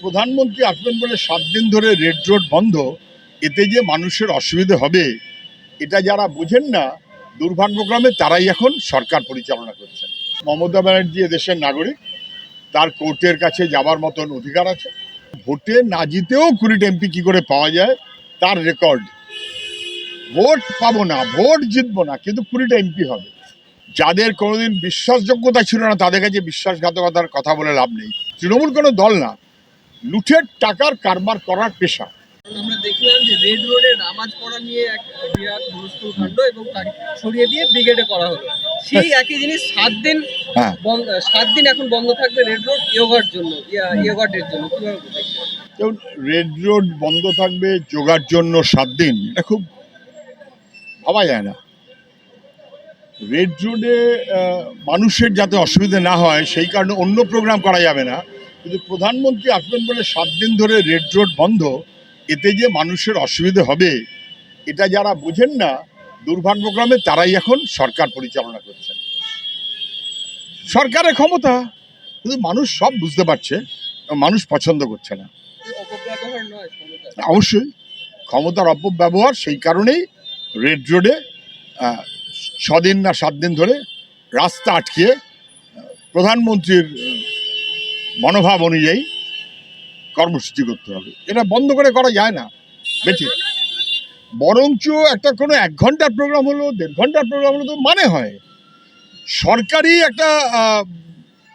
প্রধানমন্ত্রী আসবেন বলে 7 দিন ধরে রেড রোড বন্ধ, এতে যে মানুষের অসুবিধে হবে এটা যারা বোঝেন না, দুর্ভাগ্যক্রমে তারাই এখন সরকার পরিচালনা করছেন। মমতা ব্যানার্জি এদেশের নাগরিক, তার কোর্টের কাছে যাবার মতন অধিকার আছে। ভোটে না জিতেও 20টা এমপি কি করে পাওয়া যায় তার রেকর্ড। ভোট পাবো না, ভোট জিতবো না, কিন্তু 20টা এমপি হবে। যাদের কোনোদিন বিশ্বাসযোগ্যতা ছিল না তাদের কাছে বিশ্বাসঘাতকতার কথা বলে লাভ নেই। তৃণমূল কোনো দল না, লুঠের টাকার কারবার করার পেশা। আমরা দেখলাম যে রেড রোডে নামাজ পড়া নিয়ে এক বিরাট হুলস্থুল কাণ্ড এবং তাকে সরিয়ে দিয়ে ব্রিগেডে করা হলো। সেই একই জিনিস 7 দিন 7 দিন এখন বন্ধ থাকবে রেড রোড ইয়োগাটের জন্য। কিভাবে দেখছেন? যেমন রেড রোড বন্ধ থাকবে যোগার জন্য 7 দিন, এটা খুব ভাবা যায় না। রেড রোডে মানুষের যাতে অসুবিধা না হয় সেই কারণে অন্য প্রোগ্রাম করা যাবে না, কিন্তু প্রধানমন্ত্রী আসবেন বলে 7 দিন ধরে রেড রোড বন্ধ, এতে যে মানুষের অসুবিধে হবে এটা যারা বোঝেন না, দুর্ভাগ্যক্রমে তারাই এখন সরকার পরিচালনা করছেন। সরকারের ক্ষমতা, কিন্তু মানুষ সব বুঝতে পারছে, মানুষ পছন্দ করছে না। অপব্যবহার নয় ক্ষমতা? অবশ্যই ক্ষমতার অপব্যবহার। সেই কারণেই রেড রোডে 6 দিন না 7 দিন ধরে রাস্তা আটকিয়ে প্রধানমন্ত্রীর মনোভাব অনুযায়ী কর্মসূচি করতে হবে। এটা বন্ধ করে করা যায় না বেঠিক। বরঞ্চ একটা কোনো 1 ঘন্টার প্রোগ্রাম হলো, 1.5 ঘন্টার প্রোগ্রাম হলো তো মানে হয়। সরকারি একটা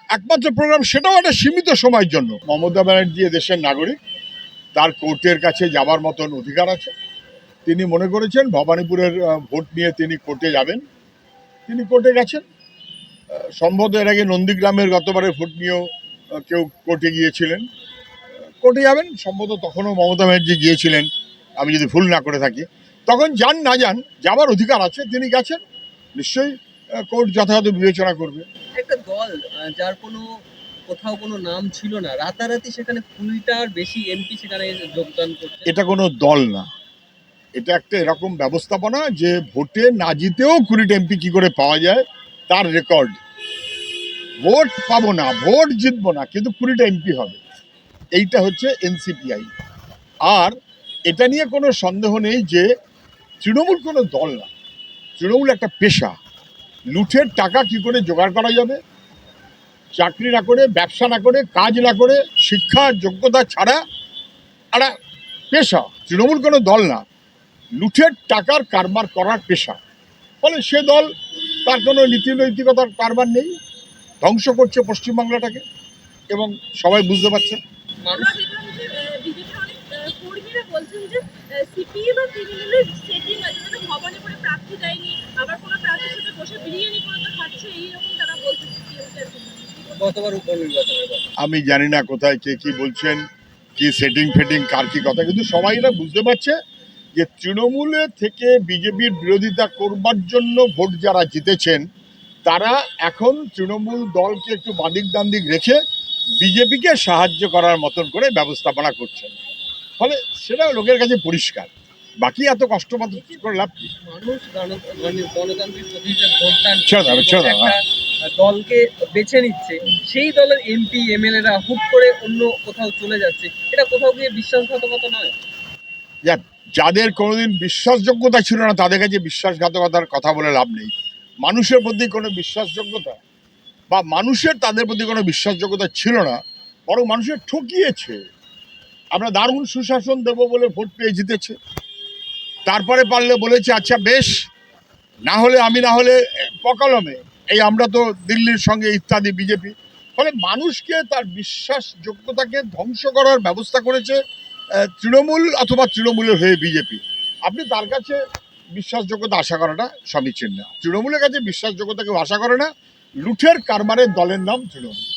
একমাত্র প্রোগ্রাম, সেটাও একটা সীমিত সময়ের জন্য। মমতা ব্যানার্জি এদেশের নাগরিক, তার কোর্টের কাছে যাবার মতন অধিকার আছে। তিনি মনে করেছেন ভবানীপুরের ভোট নিয়ে তিনি কোর্টে যাবেন, তিনি কোর্টে গেছেন। সম্ভবত এর আগে নন্দীগ্রামের গতবারের ভোট নিয়েও কেউ কোর্টে গিয়েছিলেন, কোর্টে যাবেন। সম্ভবত তখনও মমতা ব্যানার্জি গিয়েছিলেন, আমি যদি ভুল না করে থাকি। তখন যান না যান, যাবার অধিকার আছে, তিনি গেছেন। নিশ্চয়ই কোর্ট যথাযথ বিবেচনা করবে। একটা দল যার কোথাও কোনো নাম ছিল না, রাতারাতি সেখানে 20টার বেশি এমপি সেখানে যোগদান করছে। এটা কোনো দল না, এটা একটা এরকম ব্যবস্থাপনা যে ভোটে না জিতেও 20টা এমপি কি করে পাওয়া যায় তার রেকর্ড। ভোট পাবো না, ভোট জিতবো না, কিন্তু 20টা এমপি হবে। এইটা হচ্ছে এনসিপিআই। আর এটা নিয়ে কোনো সন্দেহ নেই যে তৃণমূল কোনো দল না, তৃণমূল একটা পেশা। লুঠের টাকা কি করে জোগাড় করা যাবে, চাকরি না করে, ব্যবসা না করে, কাজ না করে, শিক্ষা যোগ্যতা ছাড়া একটা পেশা। তৃণমূল কোনো দল না, লুঠের টাকার কারবার করার পেশা। ফলে সে দল, তার কোনো নীতি নৈতিকতার কারবার নেই, ধ্বংস করছে পশ্চিমবাংলাটাকে, এবং সবাই বুঝতে পারছে। আমি জানি না কোথায় কে কি বলছেন, কি সেটিং ফেটিং, কার কি কথা, কিন্তু সবাই এরা বুঝতে পারছে যে তৃণমূলের থেকে বিজেপির বিরোধিতা করবার জন্য ভোট যারা জিতেছেন, তারা এখন তৃণমূল দলকে একটু বাদিক দান্দিক রেখে বিজেপিকে সাহায্য করার মতন করে ব্যবস্থাপনা করছেন। ফলে সেটা লোকের কাছে পরিষ্কার। বাকি এত কষ্ট করে লাভ কি? মানুষ গণতান্ত্রিক পদ্ধতিতে ভোটদান দলকে বেছে নিচ্ছে, সেই দলের এমপি এমএলএরা হুট করে অন্য কোথাও চলে যাচ্ছে, এটা কোথাও গিয়ে বিশ্বাসঘাতকতা নয়? যাদের কোনোদিন বিশ্বাসযোগ্যতা ছিল না তাদের কাছে বিশ্বাসঘাতকতার কথা বলে লাভ নেই। মানুষের প্রতি কোনো বিশ্বাসযোগ্যতা বা মানুষের তাদের প্রতি কোনো বিশ্বাসযোগ্যতা ছিল না, বরং মানুষের ঠকিয়েছে। আমরা দারুণ সুশাসন দেব বলে ভোট পেয়ে জিতেছে, তারপরে পারলে বলেছে আচ্ছা বেশ, না হলে আমি, না হলে পকালমে এই আমরা তো দিল্লির সঙ্গে ইত্যাদি বিজেপি। ফলে মানুষকে তার বিশ্বাসযোগ্যতাকে ধ্বংস করার ব্যবস্থা করেছে তৃণমূল অথবা তৃণমূলের হয়ে বিজেপি। আপনি তার কাছে বিশ্বাসযোগ্যতা আশা করাটা সমীচীন না। তৃণমূলের কাছে বিশ্বাসযোগ্যতা কেউ আশা করে না। লুঠের কারবারের দলের নাম তৃণমূল।